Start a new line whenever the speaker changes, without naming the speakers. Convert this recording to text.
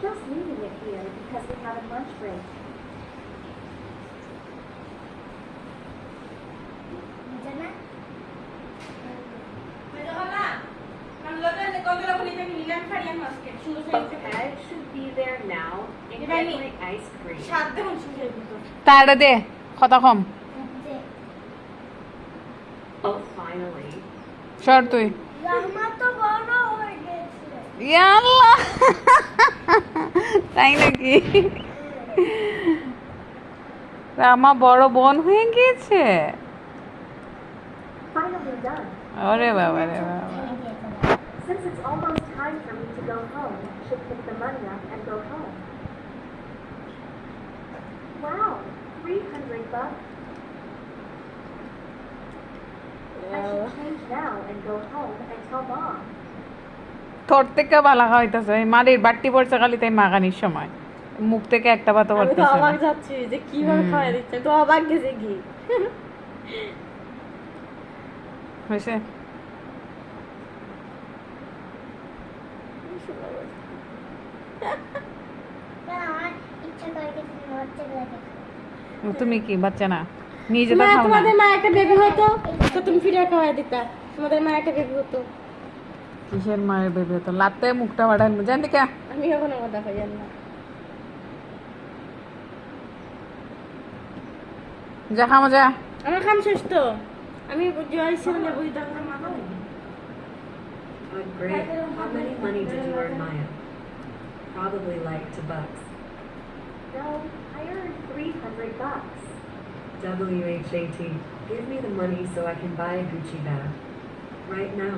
Just leaving it here because we have a lunch break. But Ed should be there now and get my ice cream.
তাড়া দে কথা কম
Oh, finally.
সর তুই
রাহমা তো বড় হয়ে গেছে।
ইয়াল্লাহ তাই নাকি রামা বড় বোন হয়ে গিয়েছে
Finally done.
ওরে বাবা রে বাবা
Since it's almost time for me to go home, I should pick the money up and go home. Wow, $300. I should change now and go home and tell Mom.
তোর থেকে ভালো হইতাছে এই মারির বাট্টি পড়ছে খালি তাই মাগানির সময় মুখ থেকে একটা বাতো
আমি তো
পড়তেছে
অবাক
না।
যাচ্ছি যে কিভাবে খাওয়াই দিচ্ছে তো অবাক গেছে কি
হয়েছে
না আমার ইচ্ছা করে কিছু বাচ্চা লাগে
তুমি কি বাচ্চা না নিজে তো
মা
খাও না
তোমাদের মা একটা বেবি হতো তো তুমি ফিরে খাওয়াই দিতা তোমাদের মা একটা বেবি হতো
কিসের মায়ের বেবি তো লাতে মুখটা বাড়ানো জানি কে
আমি কখনো কথা কই জানি না
যা খামো যা
আমার খাম শেষ তো আমি জয় ছেলে বই দাও
Oh, great. How many money did you earn, Maya? Probably like $2.
No, I earned $300.
WHAT. Give me the money so I can buy a Gucci bag. Right now.